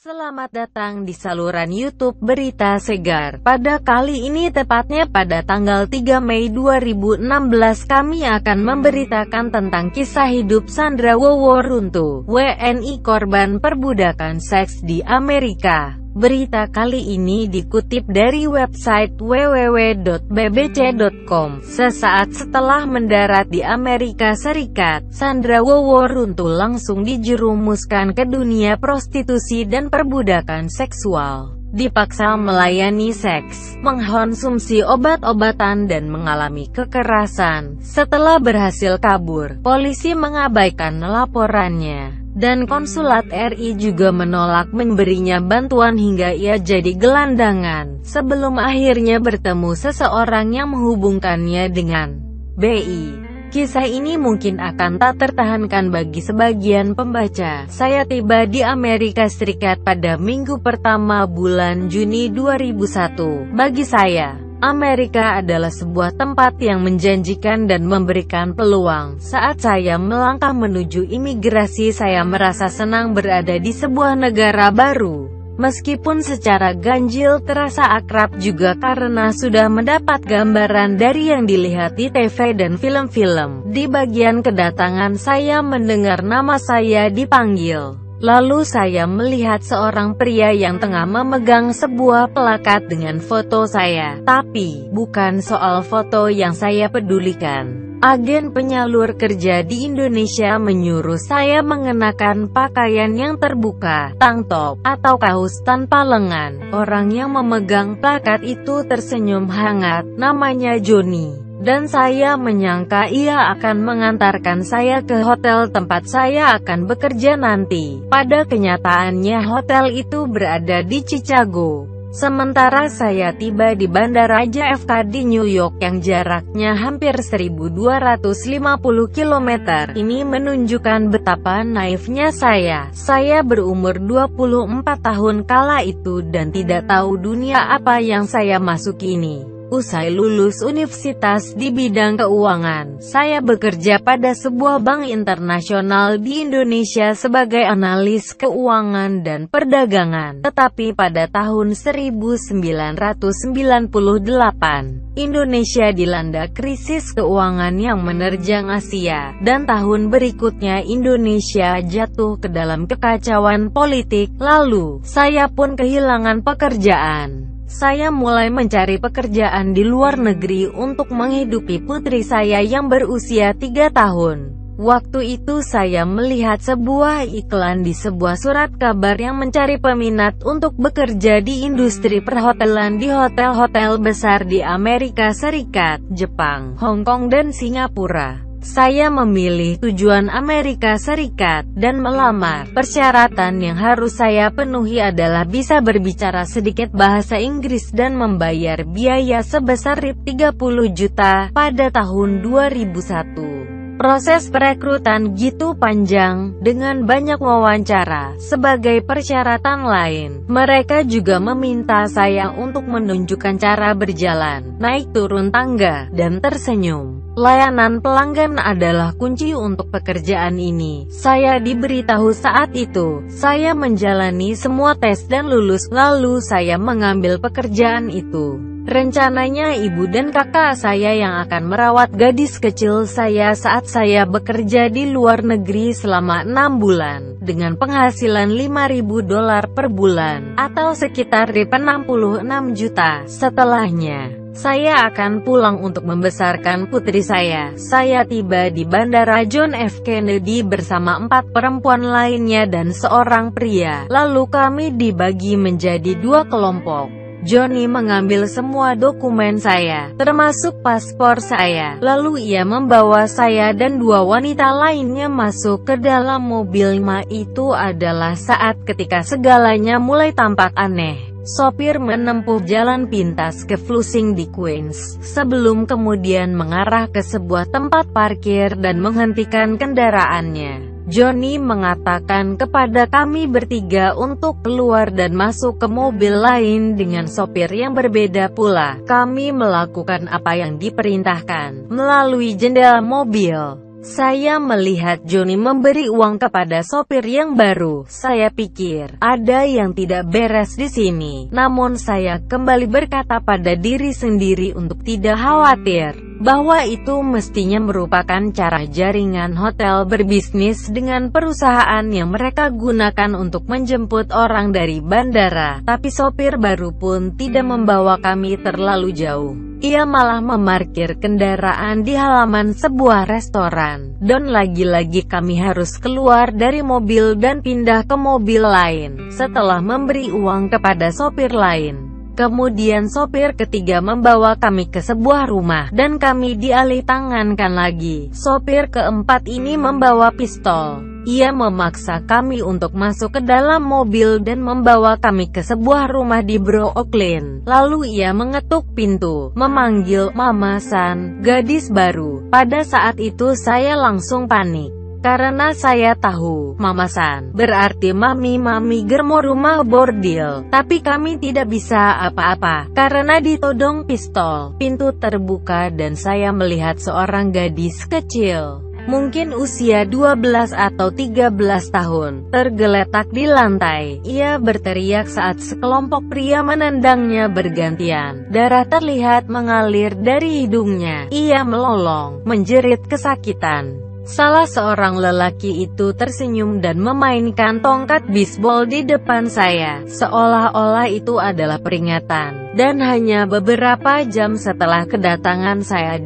Selamat datang di saluran YouTube Berita Segar. Pada kali ini tepatnya pada tanggal 3 Mei 2016 kami akan memberitakan tentang kisah hidup Sandra Woworuntu, WNI korban perbudakan seks di Amerika. Berita kali ini dikutip dari website www.bbc.com. Sesaat setelah mendarat di Amerika Serikat, Sandra Woworuntu langsung dijerumuskan ke dunia prostitusi dan perbudakan seksual. Dipaksa melayani seks, mengkonsumsi obat-obatan dan mengalami kekerasan. Setelah berhasil kabur, polisi mengabaikan laporannya. Dan konsulat RI juga menolak memberinya bantuan hingga ia jadi gelandangan, sebelum akhirnya bertemu seseorang yang menghubungkannya dengan BI. Kisah ini mungkin akan tak tertahankan bagi sebagian pembaca. Saya tiba di Amerika Serikat pada minggu pertama bulan Juni 2001. Bagi saya, Amerika adalah sebuah tempat yang menjanjikan dan memberikan peluang. Saat saya melangkah menuju imigrasi, saya merasa senang berada di sebuah negara baru. Meskipun secara ganjil terasa akrab juga karena sudah mendapat gambaran dari yang dilihat di TV dan film-film. Di bagian kedatangan saya mendengar nama saya dipanggil. Lalu saya melihat seorang pria yang tengah memegang sebuah plakat dengan foto saya. Tapi, bukan soal foto yang saya pedulikan. Agen penyalur kerja di Indonesia menyuruh saya mengenakan pakaian yang terbuka, tank top, atau kaos tanpa lengan. Orang yang memegang plakat itu tersenyum hangat, namanya Johnny. Dan saya menyangka ia akan mengantarkan saya ke hotel tempat saya akan bekerja nanti. Pada kenyataannya hotel itu berada di Chicago. Sementara saya tiba di Bandara JFK di New York yang jaraknya hampir 1250 km. Ini menunjukkan betapa naifnya saya. Saya berumur 24 tahun kala itu dan tidak tahu dunia apa yang saya masuki ini. Usai lulus universitas di bidang keuangan, saya bekerja pada sebuah bank internasional di Indonesia sebagai analis keuangan dan perdagangan. Tetapi pada tahun 1998, Indonesia dilanda krisis keuangan yang menerjang Asia, dan tahun berikutnya Indonesia jatuh ke dalam kekacauan politik. Lalu, saya pun kehilangan pekerjaan. Saya mulai mencari pekerjaan di luar negeri untuk menghidupi putri saya yang berusia 3 tahun. Waktu itu saya melihat sebuah iklan di sebuah surat kabar yang mencari peminat untuk bekerja di industri perhotelan di hotel-hotel besar di Amerika Serikat, Jepang, Hong Kong dan Singapura. Saya memilih tujuan Amerika Serikat, dan melamar. Persyaratan yang harus saya penuhi adalah bisa berbicara sedikit bahasa Inggris dan membayar biaya sebesar Rp30 juta pada tahun 2001. Proses perekrutan gitu panjang, dengan banyak wawancara. Sebagai persyaratan lain, mereka juga meminta saya untuk menunjukkan cara berjalan, naik turun tangga, dan tersenyum. Layanan pelanggan adalah kunci untuk pekerjaan ini. Saya diberitahu saat itu. Saya menjalani semua tes dan lulus, lalu saya mengambil pekerjaan itu. Rencananya ibu dan kakak saya yang akan merawat gadis kecil saya saat saya bekerja di luar negeri selama 6 bulan, dengan penghasilan $5.000 per bulan, atau sekitar Rp66 juta. Setelahnya, saya akan pulang untuk membesarkan putri saya. Saya tiba di Bandara John F. Kennedy bersama 4 perempuan lainnya dan seorang pria. Lalu kami dibagi menjadi 2 kelompok. Johnny mengambil semua dokumen saya, termasuk paspor saya. Lalu ia membawa saya dan 2 wanita lainnya masuk ke dalam mobil. Itu adalah saat ketika segalanya mulai tampak aneh. Sopir menempuh jalan pintas ke Flushing di Queens, sebelum kemudian mengarah ke sebuah tempat parkir dan menghentikan kendaraannya. Johnny mengatakan kepada kami bertiga untuk keluar dan masuk ke mobil lain dengan sopir yang berbeda pula. Kami melakukan apa yang diperintahkan melalui jendela mobil. Saya melihat Johnny memberi uang kepada sopir yang baru. Saya pikir, ada yang tidak beres di sini. Namun saya kembali berkata pada diri sendiri untuk tidak khawatir, bahwa itu mestinya merupakan cara jaringan hotel berbisnis dengan perusahaan yang mereka gunakan untuk menjemput orang dari bandara. Tapi sopir baru pun tidak membawa kami terlalu jauh. Ia malah memarkir kendaraan di halaman sebuah restoran. Dan lagi-lagi kami harus keluar dari mobil dan pindah ke mobil lain, setelah memberi uang kepada sopir lain. Kemudian sopir ketiga membawa kami ke sebuah rumah, dan kami dialih tangankan lagi. Sopir keempat ini membawa pistol. Ia memaksa kami untuk masuk ke dalam mobil dan membawa kami ke sebuah rumah di Brooklyn. Lalu ia mengetuk pintu, memanggil Mama San, gadis baru. Pada saat itu saya langsung panik. Karena saya tahu, Mama San berarti Mami Germo rumah bordil. Tapi kami tidak bisa apa-apa, karena ditodong pistol. Pintu terbuka dan saya melihat seorang gadis kecil, mungkin usia 12 atau 13 tahun, tergeletak di lantai. Ia berteriak saat sekelompok pria menendangnya bergantian. Darah terlihat mengalir dari hidungnya. Ia melolong, menjerit kesakitan. Salah seorang lelaki itu tersenyum dan memainkan tongkat bisbol di depan saya, seolah-olah itu adalah peringatan. Dan hanya beberapa jam setelah kedatangan saya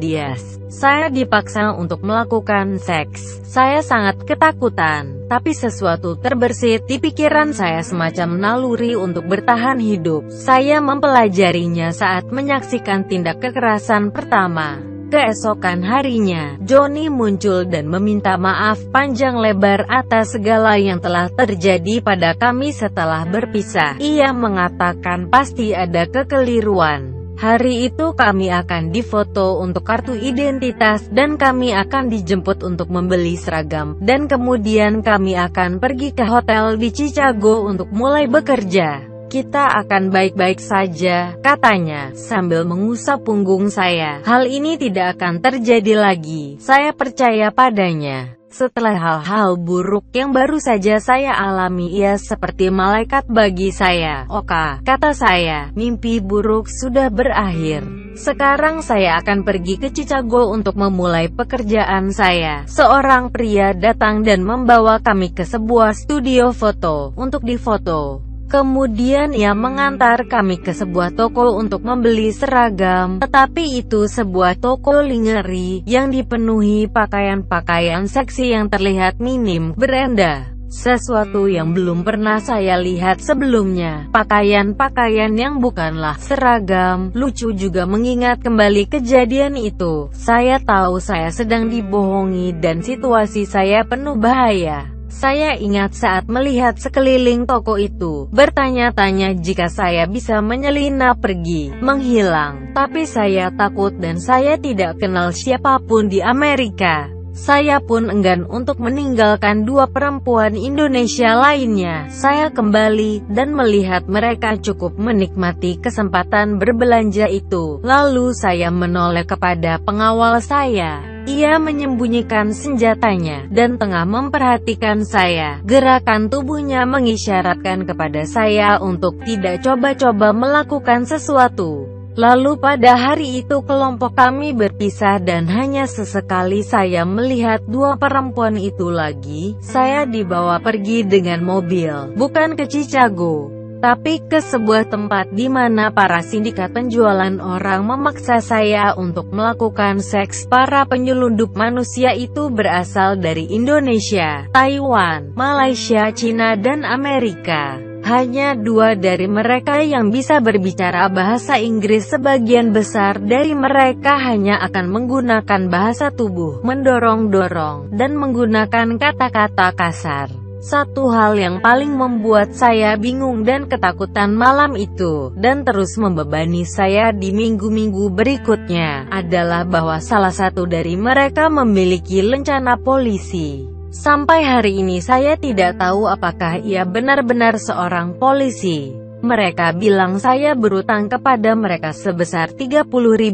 saya dipaksa untuk melakukan seks. Saya sangat ketakutan, tapi sesuatu terbersit di pikiran saya semacam naluri untuk bertahan hidup. Saya mempelajarinya saat menyaksikan tindak kekerasan pertama. Keesokan harinya, Johnny muncul dan meminta maaf panjang lebar atas segala yang telah terjadi pada kami setelah berpisah. Ia mengatakan pasti ada kekeliruan. Hari itu kami akan difoto untuk kartu identitas dan kami akan dijemput untuk membeli seragam. Dan kemudian kami akan pergi ke hotel di Chicago untuk mulai bekerja. Kita akan baik-baik saja, katanya, sambil mengusap punggung saya. Hal ini tidak akan terjadi lagi. Saya percaya padanya. Setelah hal-hal buruk yang baru saja saya alami, ia seperti malaikat bagi saya. Oka, kata saya, mimpi buruk sudah berakhir. Sekarang saya akan pergi ke Chicago untuk memulai pekerjaan saya. Seorang pria datang dan membawa kami ke sebuah studio foto untuk difoto. Kemudian ia mengantar kami ke sebuah toko untuk membeli seragam, tetapi itu sebuah toko lingerie yang dipenuhi pakaian-pakaian seksi yang terlihat minim, beranda. Sesuatu yang belum pernah saya lihat sebelumnya. Pakaian-pakaian yang bukanlah seragam. Lucu juga mengingat kembali kejadian itu. Saya tahu saya sedang dibohongi dan situasi saya penuh bahaya. Saya ingat saat melihat sekeliling toko itu, bertanya-tanya jika saya bisa menyelinap pergi, menghilang. Tapi saya takut dan saya tidak kenal siapapun di Amerika. Saya pun enggan untuk meninggalkan dua perempuan Indonesia lainnya. Saya kembali dan melihat mereka cukup menikmati kesempatan berbelanja itu. Lalu saya menoleh kepada pengawal saya. Ia menyembunyikan senjatanya dan tengah memperhatikan saya. Gerakan tubuhnya mengisyaratkan kepada saya untuk tidak coba-coba melakukan sesuatu. Lalu pada hari itu kelompok kami berpisah dan hanya sesekali saya melihat dua perempuan itu lagi. Saya dibawa pergi dengan mobil, bukan ke Chicago, tapi ke sebuah tempat di mana para sindikat penjualan orang memaksa saya untuk melakukan seks. Para penyelundup manusia itu berasal dari Indonesia, Taiwan, Malaysia, Cina, dan Amerika. Hanya dua dari mereka yang bisa berbicara bahasa Inggris. Sebagian besar dari mereka hanya akan menggunakan bahasa tubuh, mendorong-dorong, dan menggunakan kata-kata kasar. Satu hal yang paling membuat saya bingung dan ketakutan malam itu, dan terus membebani saya di minggu-minggu berikutnya, adalah bahwa salah satu dari mereka memiliki lencana polisi. Sampai hari ini saya tidak tahu apakah ia benar-benar seorang polisi. Mereka bilang saya berutang kepada mereka sebesar $30.000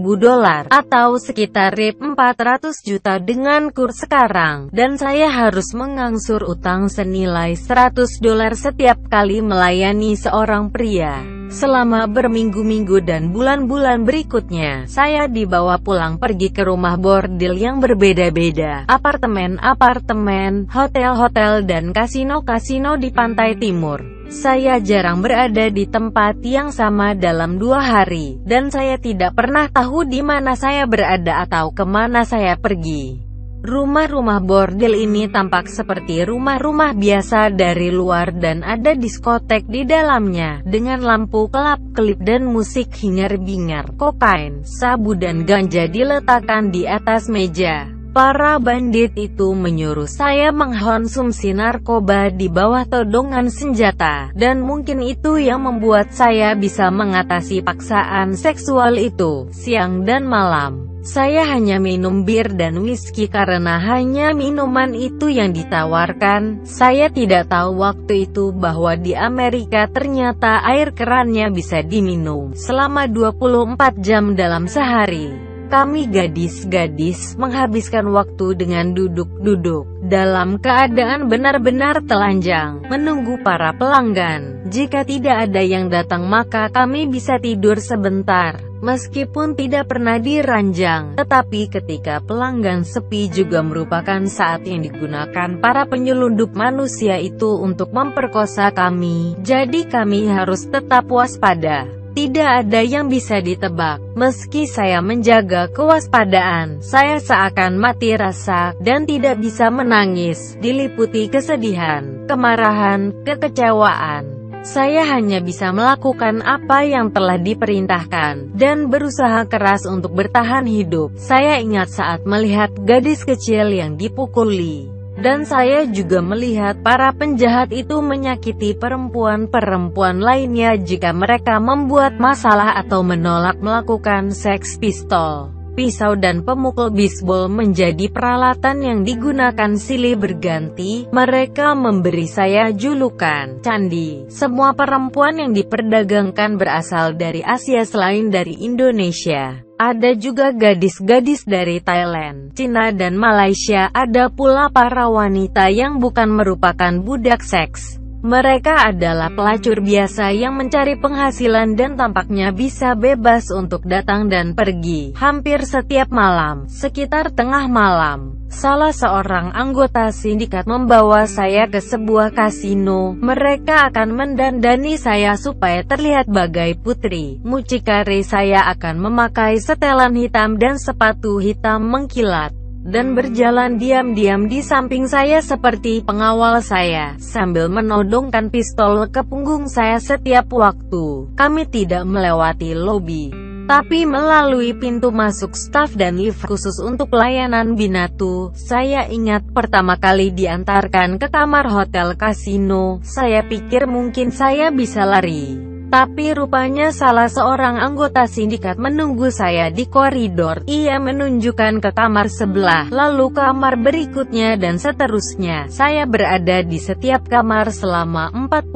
atau sekitar 400 juta dengan kurs sekarang, dan saya harus mengangsur utang senilai $100 setiap kali melayani seorang pria. Selama berminggu-minggu dan bulan-bulan berikutnya, saya dibawa pulang pergi ke rumah bordil yang berbeda-beda, apartemen-apartemen, hotel-hotel dan kasino-kasino di pantai timur. Saya jarang berada di tempat yang sama dalam 2 hari, dan saya tidak pernah tahu di mana saya berada atau kemana saya pergi. Rumah-rumah bordil ini tampak seperti rumah-rumah biasa dari luar dan ada diskotek di dalamnya, dengan lampu kelap-kelip dan musik hingar-bingar. Kokain, sabu dan ganja diletakkan di atas meja. Para bandit itu menyuruh saya mengkonsumsi narkoba di bawah todongan senjata, dan mungkin itu yang membuat saya bisa mengatasi paksaan seksual itu, siang dan malam. Saya hanya minum bir dan whisky karena hanya minuman itu yang ditawarkan. Saya tidak tahu waktu itu bahwa di Amerika ternyata air kerannya bisa diminum selama 24 jam dalam sehari. Kami gadis-gadis menghabiskan waktu dengan duduk-duduk dalam keadaan benar-benar telanjang, menunggu para pelanggan. Jika tidak ada yang datang maka kami bisa tidur sebentar, meskipun tidak pernah diranjang. Tetapi ketika pelanggan sepi juga merupakan saat yang digunakan para penyelundup manusia itu untuk memperkosa kami. Jadi kami harus tetap waspada. Tidak ada yang bisa ditebak. Meski saya menjaga kewaspadaan, saya seakan mati rasa, dan tidak bisa menangis, diliputi kesedihan, kemarahan, kekecewaan. Saya hanya bisa melakukan apa yang telah diperintahkan, dan berusaha keras untuk bertahan hidup. Saya ingat saat melihat gadis kecil yang dipukuli. Dan saya juga melihat para penjahat itu menyakiti perempuan-perempuan lainnya jika mereka membuat masalah atau menolak melakukan seks. Pistol, pisau dan pemukul bisbol menjadi peralatan yang digunakan silih berganti. Mereka memberi saya julukan Candi. Semua perempuan yang diperdagangkan berasal dari Asia selain dari Indonesia. Ada juga gadis-gadis dari Thailand, Cina dan Malaysia. Ada pula para wanita yang bukan merupakan budak seks. Mereka adalah pelacur biasa yang mencari penghasilan dan tampaknya bisa bebas untuk datang dan pergi. Hampir setiap malam, sekitar tengah malam, salah seorang anggota sindikat membawa saya ke sebuah kasino. Mereka akan mendandani saya supaya terlihat bagai putri. Mucikari saya akan memakai setelan hitam dan sepatu hitam mengkilat, dan berjalan diam-diam di samping saya seperti pengawal saya, sambil menodongkan pistol ke punggung saya setiap waktu. Kami tidak melewati lobi, tapi melalui pintu masuk staf dan lift khusus untuk pelayanan binatu. Saya ingat pertama kali diantarkan ke kamar hotel kasino, saya pikir mungkin saya bisa lari. Tapi rupanya salah seorang anggota sindikat menunggu saya di koridor. Ia menunjukkan ke kamar sebelah, lalu kamar berikutnya dan seterusnya. Saya berada di setiap kamar selama 45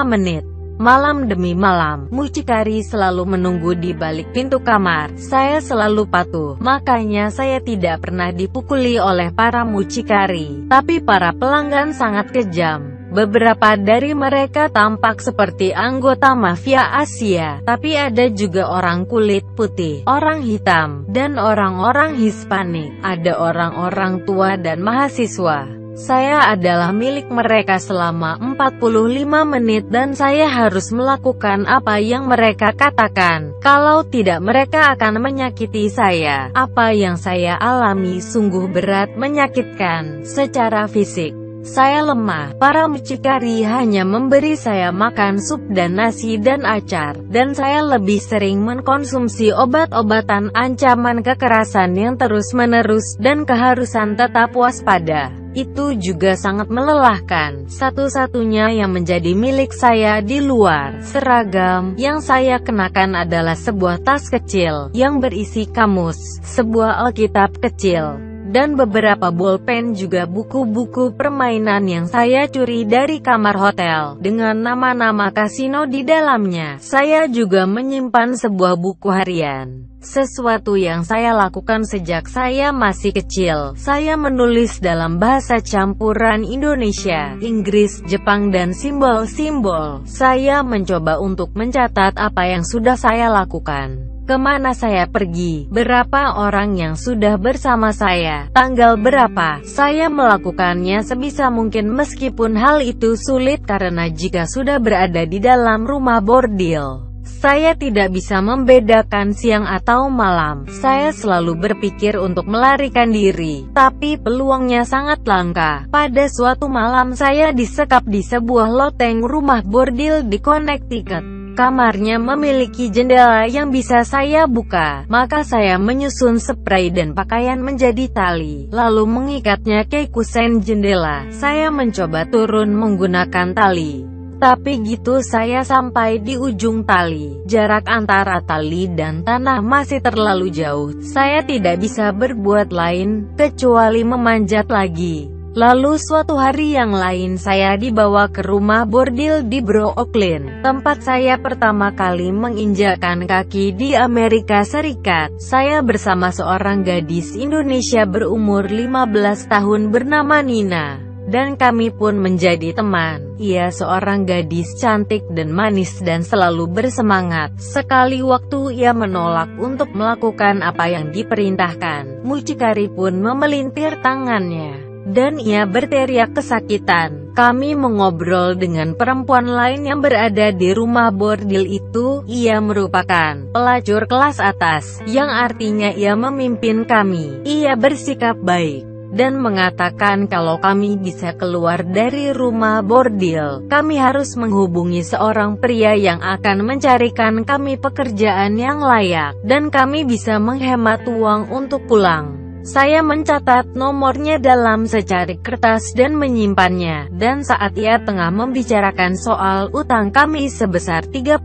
menit. Malam demi malam, mucikari selalu menunggu di balik pintu kamar. Saya selalu patuh, makanya saya tidak pernah dipukuli oleh para mucikari. Tapi para pelanggan sangat kejam. Beberapa dari mereka tampak seperti anggota mafia Asia, tapi ada juga orang kulit putih, orang hitam, dan orang-orang Hispanik. Ada orang-orang tua dan mahasiswa. Saya adalah milik mereka selama 45 menit dan saya harus melakukan apa yang mereka katakan. Kalau tidak mereka akan menyakiti saya. Apa yang saya alami sungguh berat, menyakitkan secara fisik. Saya lemah. Para mucikari hanya memberi saya makan sup dan nasi dan acar, dan saya lebih sering mengkonsumsi obat-obatan ancaman kekerasan yang terus-menerus, dan keharusan tetap waspada. Itu juga sangat melelahkan. Satu-satunya yang menjadi milik saya di luar seragam yang saya kenakan adalah sebuah tas kecil yang berisi kamus, sebuah Alkitab kecil, dan beberapa bolpen juga buku-buku permainan yang saya curi dari kamar hotel, dengan nama-nama kasino di dalamnya. Saya juga menyimpan sebuah buku harian, sesuatu yang saya lakukan sejak saya masih kecil. Saya menulis dalam bahasa campuran Indonesia, Inggris, Jepang, dan simbol-simbol. Saya mencoba untuk mencatat apa yang sudah saya lakukan, kemana saya pergi, berapa orang yang sudah bersama saya, tanggal berapa. Saya melakukannya sebisa mungkin meskipun hal itu sulit karena jika sudah berada di dalam rumah bordil, saya tidak bisa membedakan siang atau malam. Saya selalu berpikir untuk melarikan diri, tapi peluangnya sangat langka. Pada suatu malam saya disekap di sebuah loteng rumah bordil di Connecticut. Kamarnya memiliki jendela yang bisa saya buka, maka saya menyusun spray dan pakaian menjadi tali, lalu mengikatnya ke kusen jendela. Saya mencoba turun menggunakan tali, tapi gitu saya sampai di ujung tali. Jarak antara tali dan tanah masih terlalu jauh. Saya tidak bisa berbuat lain kecuali memanjat lagi. Lalu suatu hari yang lain saya dibawa ke rumah bordil di Brooklyn, tempat saya pertama kali menginjakkan kaki di Amerika Serikat. Saya bersama seorang gadis Indonesia berumur 15 tahun bernama Nina, dan kami pun menjadi teman. Ia seorang gadis cantik dan manis dan selalu bersemangat. Sekali waktu ia menolak untuk melakukan apa yang diperintahkan, mucikari pun memelintir tangannya, dan ia berteriak kesakitan. Kami mengobrol dengan perempuan lain yang berada di rumah bordil itu. Ia merupakan pelacur kelas atas, yang artinya ia memimpin kami. Ia bersikap baik dan mengatakan kalau kami bisa keluar dari rumah bordil, kami harus menghubungi seorang pria yang akan mencarikan kami pekerjaan yang layak, dan kami bisa menghemat uang untuk pulang. Saya mencatat nomornya dalam secari kertas dan menyimpannya, dan saat ia tengah membicarakan soal utang kami sebesar $30.000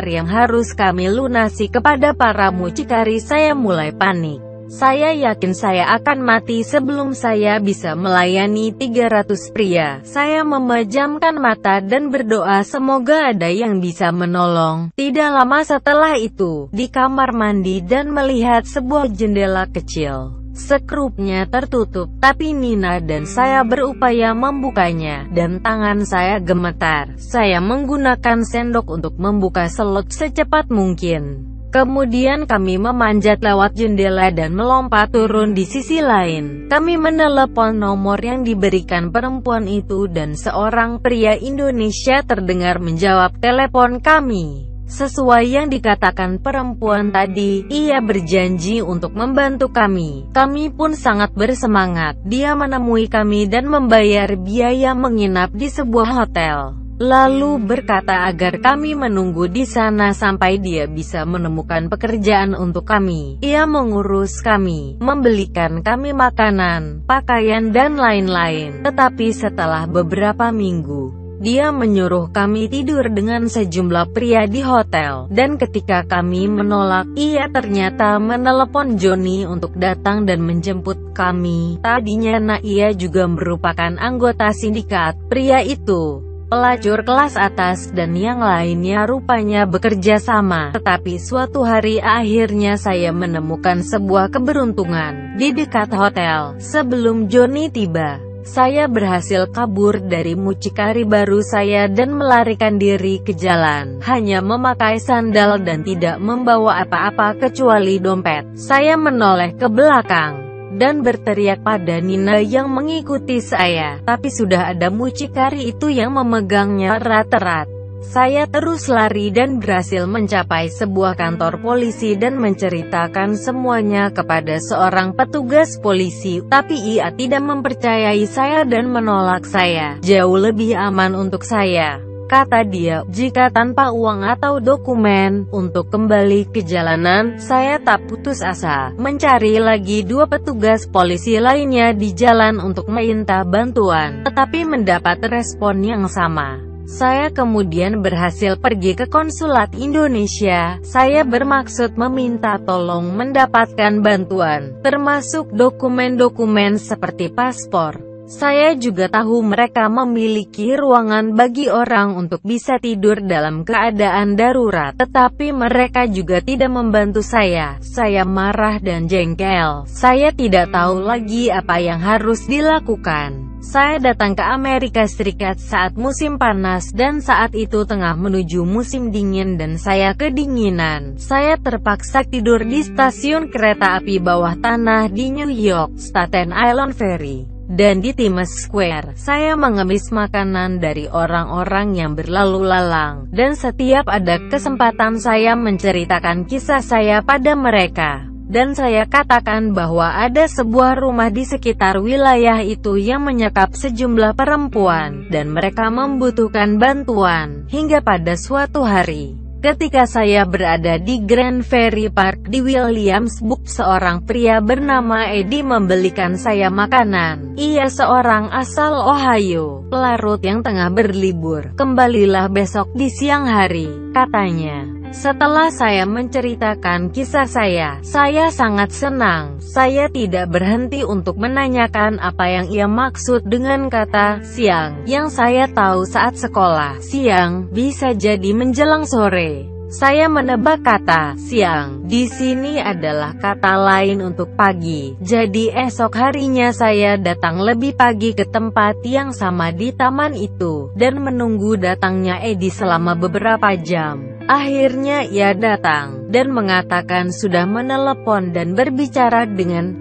yang harus kami lunasi kepada para mucikari, saya mulai panik. Saya yakin saya akan mati sebelum saya bisa melayani 300 pria. Saya memejamkan mata dan berdoa semoga ada yang bisa menolong. Tidak lama setelah itu, di kamar mandi dan melihat sebuah jendela kecil. Sekrupnya tertutup, tapi Nina dan saya berupaya membukanya, dan tangan saya gemetar. Saya menggunakan sendok untuk membuka selot secepat mungkin. Kemudian kami memanjat lewat jendela dan melompat turun di sisi lain. Kami menelepon nomor yang diberikan perempuan itu dan seorang pria Indonesia terdengar menjawab telepon kami. Sesuai yang dikatakan perempuan tadi, ia berjanji untuk membantu kami. Kami pun sangat bersemangat. Dia menemui kami dan membayar biaya menginap di sebuah hotel, lalu berkata agar kami menunggu di sana sampai dia bisa menemukan pekerjaan untuk kami. Ia mengurus kami, membelikan kami makanan, pakaian, dan lain-lain. Tetapi setelah beberapa minggu, dia menyuruh kami tidur dengan sejumlah pria di hotel, dan ketika kami menolak, ia ternyata menelepon Johnny untuk datang dan menjemput kami. Tadinya ia juga merupakan anggota sindikat pria itu, pelacur kelas atas, dan yang lainnya rupanya bekerja sama. Tetapi suatu hari akhirnya saya menemukan sebuah keberuntungan di dekat hotel. Sebelum Johnny tiba, saya berhasil kabur dari mucikari baru saya dan melarikan diri ke jalan, hanya memakai sandal dan tidak membawa apa-apa kecuali dompet. Saya menoleh ke belakang dan berteriak pada Nina yang mengikuti saya, tapi sudah ada mucikari itu yang memegangnya erat-erat. Saya terus lari dan berhasil mencapai sebuah kantor polisi dan menceritakan semuanya kepada seorang petugas polisi, tapi ia tidak mempercayai saya dan menolak saya. Jauh lebih aman untuk saya, kata dia, jika tanpa uang atau dokumen, untuk kembali ke jalanan. Saya tak putus asa, mencari lagi 2 petugas polisi lainnya di jalan untuk meminta bantuan, tetapi mendapat respon yang sama. Saya kemudian berhasil pergi ke konsulat Indonesia. Saya bermaksud meminta tolong mendapatkan bantuan, termasuk dokumen-dokumen seperti paspor. Saya juga tahu mereka memiliki ruangan bagi orang untuk bisa tidur dalam keadaan darurat, tetapi mereka juga tidak membantu saya. Saya marah dan jengkel. Saya tidak tahu lagi apa yang harus dilakukan. Saya datang ke Amerika Serikat saat musim panas dan saat itu tengah menuju musim dingin dan saya kedinginan. Saya terpaksa tidur di stasiun kereta api bawah tanah di New York, Staten Island Ferry. Dan di Times Square, saya mengemis makanan dari orang-orang yang berlalu lalang, dan setiap ada kesempatan saya menceritakan kisah saya pada mereka. Dan saya katakan bahwa ada sebuah rumah di sekitar wilayah itu yang menyekap sejumlah perempuan, dan mereka membutuhkan bantuan, hingga pada suatu hari, ketika saya berada di Grand Ferry Park di Williamsburg, seorang pria bernama Eddie membelikan saya makanan. Ia seorang asal Ohio, pelarut yang tengah berlibur. "Kembalilah besok di siang hari," katanya. Setelah saya menceritakan kisah saya sangat senang. Saya tidak berhenti untuk menanyakan apa yang ia maksud dengan kata "siang", yang saya tahu saat sekolah. Siang bisa jadi menjelang sore. Saya menebak kata "siang" di sini adalah kata lain untuk pagi. Jadi esok harinya saya datang lebih pagi ke tempat yang sama di taman itu, dan menunggu datangnya Eddie selama beberapa jam. Akhirnya ia datang, dan mengatakan sudah menelepon dan berbicara dengan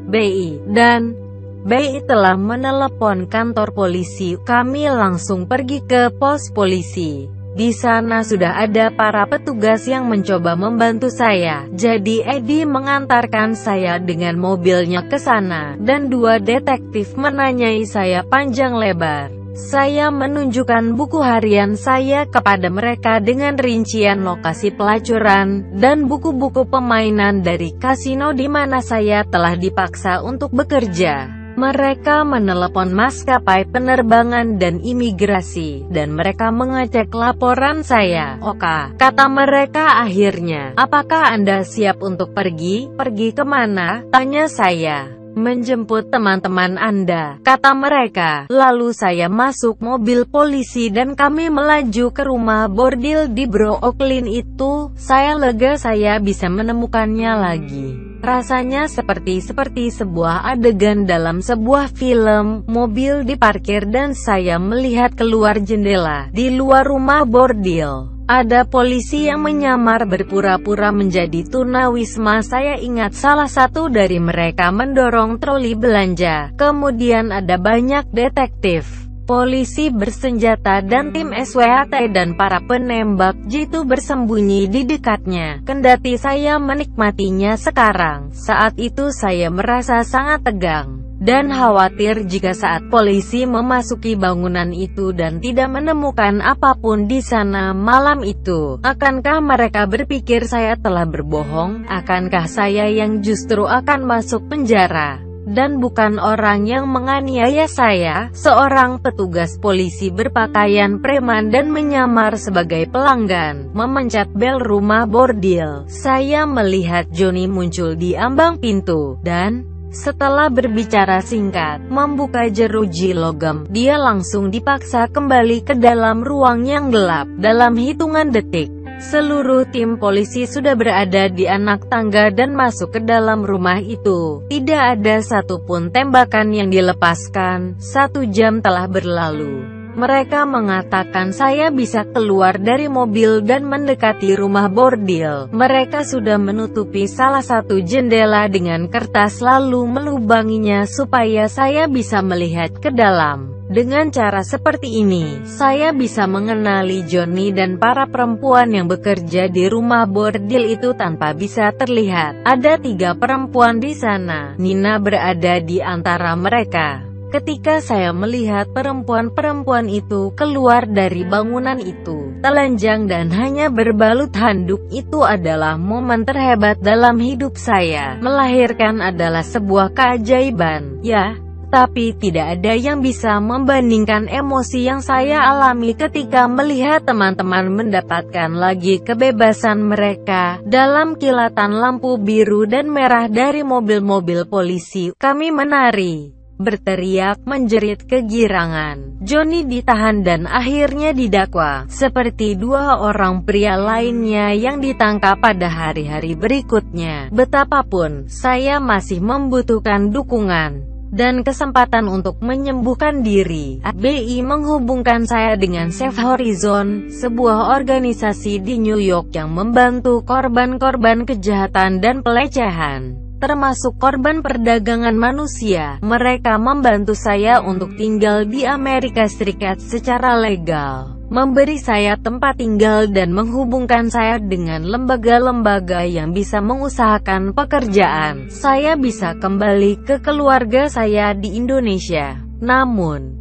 BI, dan BI telah menelepon kantor polisi. Kami langsung pergi ke pos polisi. Di sana sudah ada para petugas yang mencoba membantu saya. Jadi Eddie mengantarkan saya dengan mobilnya ke sana, dan dua detektif menanyai saya panjang lebar. Saya menunjukkan buku harian saya kepada mereka dengan rincian lokasi pelacuran, dan buku-buku permainan dari kasino di mana saya telah dipaksa untuk bekerja. Mereka menelepon maskapai penerbangan dan imigrasi, dan mereka mengecek laporan saya. "Oke," kata mereka akhirnya. "Apakah Anda siap untuk pergi?" "Pergi kemana?" tanya saya. "Menjemput teman-teman Anda," kata mereka. Lalu saya masuk mobil polisi dan kami melaju ke rumah bordil di Brooklyn itu. Saya lega saya bisa menemukannya lagi. Rasanya seperti sebuah adegan dalam sebuah film. Mobil diparkir dan saya melihat keluar jendela. Di luar rumah bordil ada polisi yang menyamar berpura-pura menjadi tunawisma. Saya ingat salah satu dari mereka mendorong troli belanja. Kemudian ada banyak detektif, polisi bersenjata dan tim SWAT dan para penembak jitu bersembunyi di dekatnya. Kendati saya menikmatinya sekarang, saat itu saya merasa sangat tegang dan khawatir jika saat polisi memasuki bangunan itu dan tidak menemukan apapun di sana malam itu, akankah mereka berpikir saya telah berbohong? Akankah saya yang justru akan masuk penjara, dan bukan orang yang menganiaya saya? Seorang petugas polisi berpakaian preman dan menyamar sebagai pelanggan memencet bel rumah bordil. Saya melihat Johnny muncul di ambang pintu, dan setelah berbicara singkat, membuka jeruji logam, dia langsung dipaksa kembali ke dalam ruang yang gelap. Dalam hitungan detik, seluruh tim polisi sudah berada di anak tangga dan masuk ke dalam rumah itu. Tidak ada satupun tembakan yang dilepaskan. 1 jam telah berlalu. Mereka mengatakan saya bisa keluar dari mobil dan mendekati rumah bordil. Mereka sudah menutupi salah satu jendela dengan kertas lalu melubanginya supaya saya bisa melihat ke dalam. Dengan cara seperti ini, saya bisa mengenali Johnny dan para perempuan yang bekerja di rumah bordil itu tanpa bisa terlihat. Ada 3 perempuan di sana. Nina berada di antara mereka. Ketika saya melihat perempuan-perempuan itu keluar dari bangunan itu, telanjang dan hanya berbalut handuk, itu adalah momen terhebat dalam hidup saya. Melahirkan adalah sebuah keajaiban. Ya, Tapi tidak ada yang bisa membandingkan emosi yang saya alami ketika melihat teman-teman mendapatkan lagi kebebasan mereka. Dalam kilatan lampu biru dan merah dari mobil-mobil polisi, kami menari, berteriak, menjerit kegirangan. Johnny ditahan dan akhirnya didakwa, seperti dua orang pria lainnya yang ditangkap pada hari-hari berikutnya. Betapapun, saya masih membutuhkan dukungan dan kesempatan untuk menyembuhkan diri. FBI menghubungkan saya dengan Safe Horizon, sebuah organisasi di New York yang membantu korban-korban kejahatan dan pelecehan, termasuk korban perdagangan manusia. Mereka membantu saya untuk tinggal di Amerika Serikat secara legal, memberi saya tempat tinggal dan menghubungkan saya dengan lembaga-lembaga yang bisa mengusahakan pekerjaan. Saya bisa kembali ke keluarga saya di Indonesia. Namun,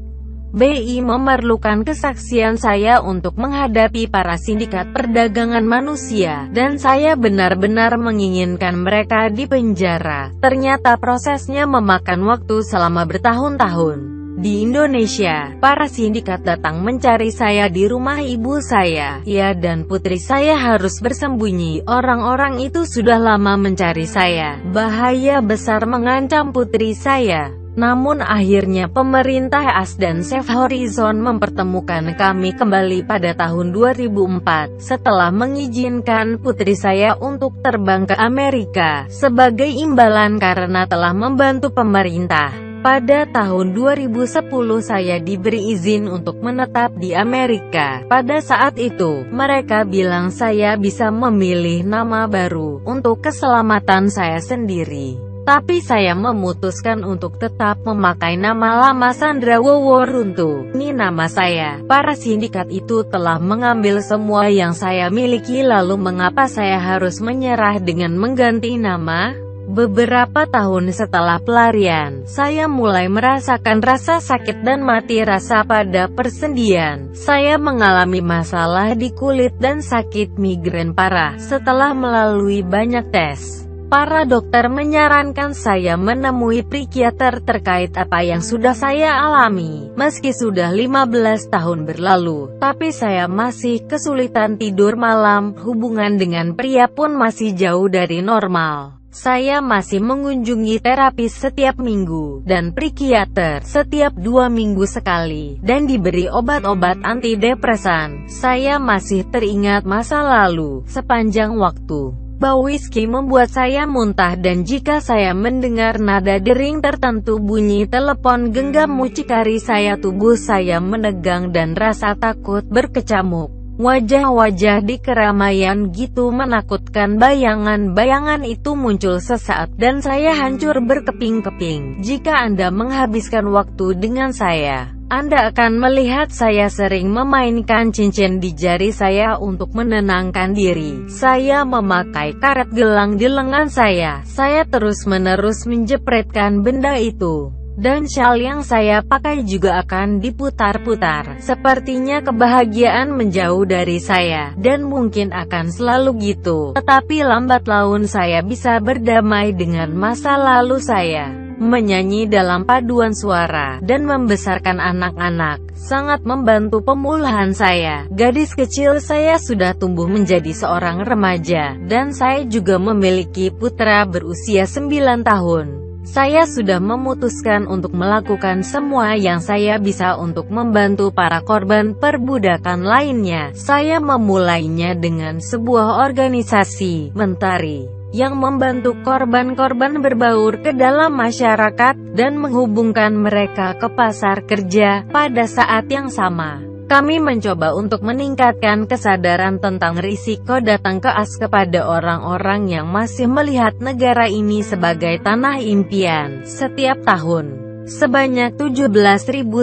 BI memerlukan kesaksian saya untuk menghadapi para sindikat perdagangan manusia, dan saya benar-benar menginginkan mereka di penjara. Ternyata prosesnya memakan waktu selama bertahun-tahun. Di Indonesia, para sindikat datang mencari saya di rumah ibu saya. Ya, dan putri saya harus bersembunyi. Orang-orang itu sudah lama mencari saya. Bahaya besar mengancam putri saya. Namun akhirnya pemerintah AS dan Safe Horizon mempertemukan kami kembali pada tahun 2004, setelah mengizinkan putri saya untuk terbang ke Amerika, sebagai imbalan karena telah membantu pemerintah. Pada tahun 2010 saya diberi izin untuk menetap di Amerika. Pada saat itu, mereka bilang saya bisa memilih nama baru, untuk keselamatan saya sendiri. Tapi saya memutuskan untuk tetap memakai nama lama Sandra Woworuntu. Ini nama saya. Para sindikat itu telah mengambil semua yang saya miliki, lalu mengapa saya harus menyerah dengan mengganti nama? Beberapa tahun setelah pelarian, saya mulai merasakan rasa sakit dan mati rasa pada persendian. Saya mengalami masalah di kulit dan sakit migrain parah. Setelah melalui banyak tes, para dokter menyarankan saya menemui psikiater terkait apa yang sudah saya alami. Meski sudah 15 tahun berlalu, tapi saya masih kesulitan tidur malam. Hubungan dengan pria pun masih jauh dari normal. Saya masih mengunjungi terapis setiap minggu, dan psikiater setiap 2 minggu sekali, dan diberi obat-obat antidepresan. Saya masih teringat masa lalu. Sepanjang waktu, bau whisky membuat saya muntah, dan jika saya mendengar nada dering tertentu, bunyi telepon genggam mucikari saya, tubuh saya menegang dan rasa takut berkecamuk. Wajah-wajah di keramaian gitu menakutkan. Bayangan-bayangan itu muncul sesaat, dan saya hancur berkeping-keping. Jika Anda menghabiskan waktu dengan saya, Anda akan melihat saya sering memainkan cincin di jari saya untuk menenangkan diri. Saya memakai karet gelang di lengan saya. Saya terus-menerus menjepretkan benda itu, dan syal yang saya pakai juga akan diputar-putar. Sepertinya kebahagiaan menjauh dari saya, dan mungkin akan selalu gitu. Tetapi lambat laun saya bisa berdamai dengan masa lalu saya. Menyanyi dalam paduan suara, dan membesarkan anak-anak, sangat membantu pemulihan saya. Gadis kecil saya sudah tumbuh menjadi seorang remaja, dan saya juga memiliki putra berusia 9 tahun. Saya sudah memutuskan untuk melakukan semua yang saya bisa untuk membantu para korban perbudakan lainnya. Saya memulainya dengan sebuah organisasi, Mentari, yang membantu korban-korban berbaur ke dalam masyarakat, dan menghubungkan mereka ke pasar kerja. Pada saat yang sama, kami mencoba untuk meningkatkan kesadaran tentang risiko datang ke AS kepada orang-orang yang masih melihat negara ini sebagai tanah impian. Setiap tahun, sebanyak 17.000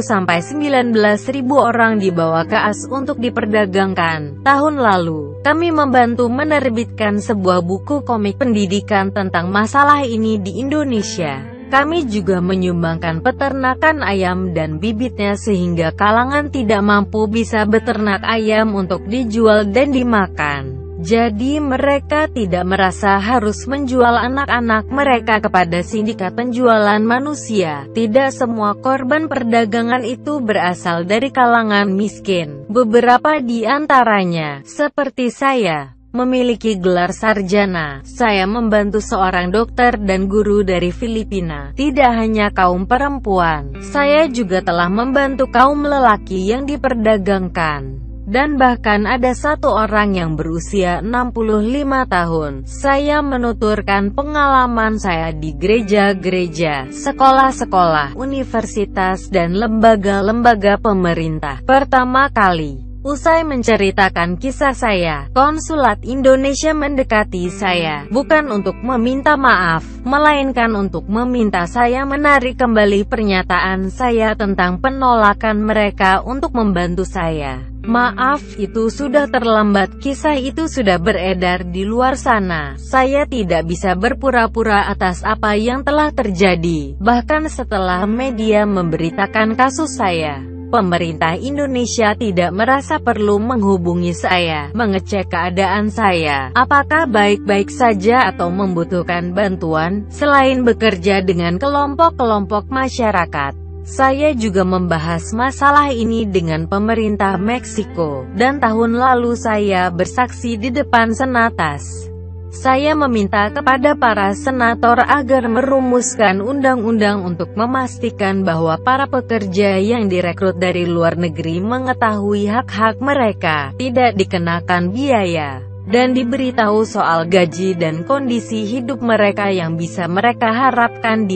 sampai 19.000 orang dibawa ke AS untuk diperdagangkan. Tahun lalu, kami membantu menerbitkan sebuah buku komik pendidikan tentang masalah ini di Indonesia. Kami juga menyumbangkan peternakan ayam dan bibitnya sehingga kalangan tidak mampu bisa beternak ayam untuk dijual dan dimakan. Jadi mereka tidak merasa harus menjual anak-anak mereka kepada sindikat penjualan manusia. Tidak semua korban perdagangan itu berasal dari kalangan miskin. Beberapa di antaranya, seperti saya, memiliki gelar sarjana. Saya membantu seorang dokter dan guru dari Filipina. Tidak hanya kaum perempuan, saya juga telah membantu kaum lelaki yang diperdagangkan. Dan bahkan ada satu orang yang berusia 65 tahun. Saya menuturkan pengalaman saya di gereja-gereja, sekolah-sekolah, universitas dan lembaga-lembaga pemerintah. Pertama kali, usai menceritakan kisah saya, konsulat Indonesia mendekati saya, bukan untuk meminta maaf, melainkan untuk meminta saya menarik kembali pernyataan saya tentang penolakan mereka untuk membantu saya. Maaf, itu sudah terlambat, kisah itu sudah beredar di luar sana. Saya tidak bisa berpura-pura atas apa yang telah terjadi, bahkan setelah media memberitakan kasus saya. Pemerintah Indonesia tidak merasa perlu menghubungi saya, mengecek keadaan saya, apakah baik-baik saja atau membutuhkan bantuan, selain bekerja dengan kelompok-kelompok masyarakat. Saya juga membahas masalah ini dengan pemerintah Meksiko, dan tahun lalu saya bersaksi di depan Senatas. Saya meminta kepada para senator agar merumuskan undang-undang untuk memastikan bahwa para pekerja yang direkrut dari luar negeri mengetahui hak-hak mereka, tidak dikenakan biaya, dan diberitahu soal gaji dan kondisi hidup mereka yang bisa mereka harapkan.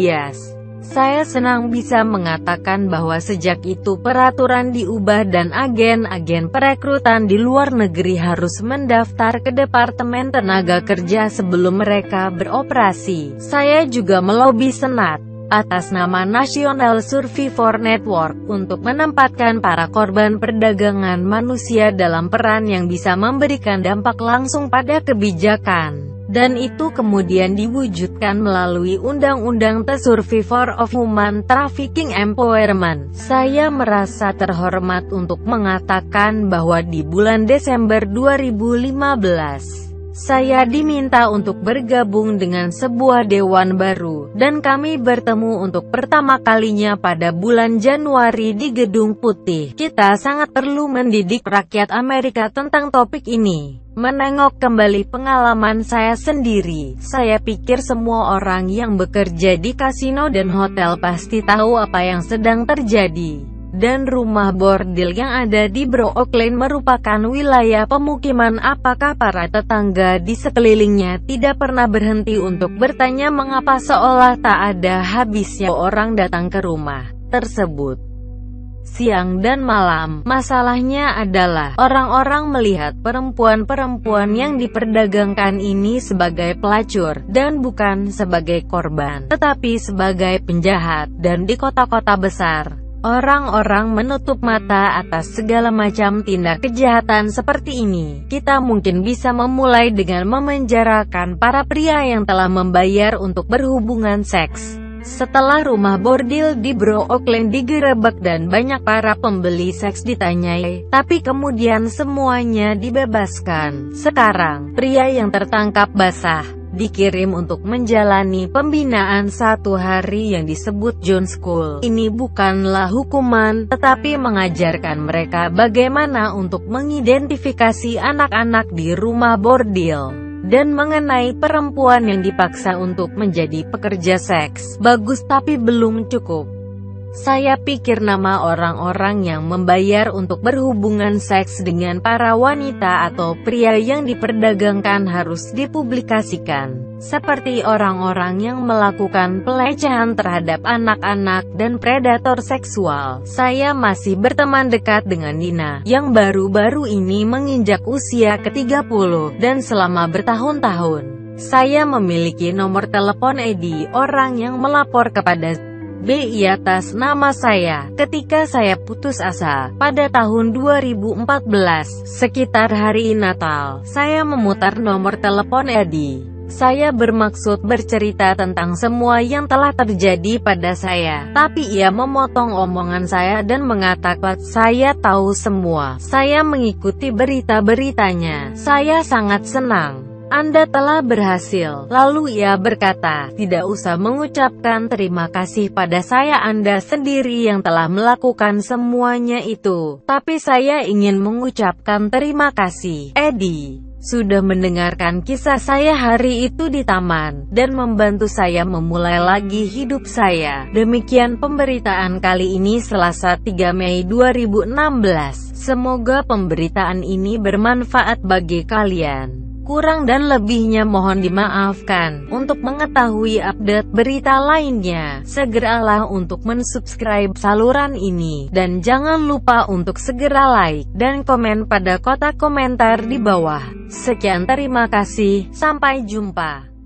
Saya senang bisa mengatakan bahwa sejak itu peraturan diubah dan agen-agen perekrutan di luar negeri harus mendaftar ke Departemen Tenaga Kerja sebelum mereka beroperasi. Saya juga melobi Senat, atas nama National Survivor Network, untuk menempatkan para korban perdagangan manusia dalam peran yang bisa memberikan dampak langsung pada kebijakan. Dan itu kemudian diwujudkan melalui Undang-Undang The Survivor of Human Trafficking Empowerment. Saya merasa terhormat untuk mengatakan bahwa di bulan Desember 2015, saya diminta untuk bergabung dengan sebuah dewan baru, dan kami bertemu untuk pertama kalinya pada bulan Januari di Gedung Putih. Kita sangat perlu mendidik rakyat Amerika tentang topik ini. Menengok kembali pengalaman saya sendiri, saya pikir semua orang yang bekerja di kasino dan hotel pasti tahu apa yang sedang terjadi. Dan rumah bordil yang ada di Brooklyn merupakan wilayah pemukiman. Apakah para tetangga di sekelilingnya tidak pernah berhenti untuk bertanya mengapa seolah tak ada habisnya orang datang ke rumah tersebut siang dan malam? Masalahnya adalah, orang-orang melihat perempuan-perempuan yang diperdagangkan ini sebagai pelacur, dan bukan sebagai korban, tetapi sebagai penjahat. Dan di kota-kota besar, orang-orang menutup mata atas segala macam tindak kejahatan seperti ini. Kita mungkin bisa memulai dengan memenjarakan para pria yang telah membayar untuk berhubungan seks. Setelah rumah bordil di Brooklyn digerebek dan banyak para pembeli seks ditanyai, tapi kemudian semuanya dibebaskan. Sekarang, pria yang tertangkap basah dikirim untuk menjalani pembinaan 1 hari yang disebut John School. Ini bukanlah hukuman, tetapi mengajarkan mereka bagaimana untuk mengidentifikasi anak-anak di rumah bordil. Dan mengenai perempuan yang dipaksa untuk menjadi pekerja seks. Bagus, tapi belum cukup. Saya pikir nama orang-orang yang membayar untuk berhubungan seks dengan para wanita atau pria yang diperdagangkan harus dipublikasikan, seperti orang-orang yang melakukan pelecehan terhadap anak-anak dan predator seksual. Saya masih berteman dekat dengan Nina, yang baru-baru ini menginjak usia ke-30, dan selama bertahun-tahun, saya memiliki nomor telepon Eddie, orang yang melapor kepada BI atas nama saya. Ketika saya putus asa, pada tahun 2014, sekitar hari Natal, saya memutar nomor telepon Eddie. Saya bermaksud bercerita tentang semua yang telah terjadi pada saya. Tapi ia memotong omongan saya dan mengatakan, saya tahu semua. Saya mengikuti berita-beritanya. Saya sangat senang Anda telah berhasil. Lalu ia berkata, tidak usah mengucapkan terima kasih pada saya, Anda sendiri yang telah melakukan semuanya itu. Tapi saya ingin mengucapkan terima kasih, Eddie, sudah mendengarkan kisah saya hari itu di taman, dan membantu saya memulai lagi hidup saya. Demikian pemberitaan kali ini Selasa 3 Mei 2016. Semoga pemberitaan ini bermanfaat bagi kalian. Kurang dan lebihnya mohon dimaafkan. Untuk mengetahui update berita lainnya, segeralah untuk mensubscribe saluran ini. Dan jangan lupa untuk segera like dan komen pada kotak komentar di bawah. Sekian, terima kasih, sampai jumpa.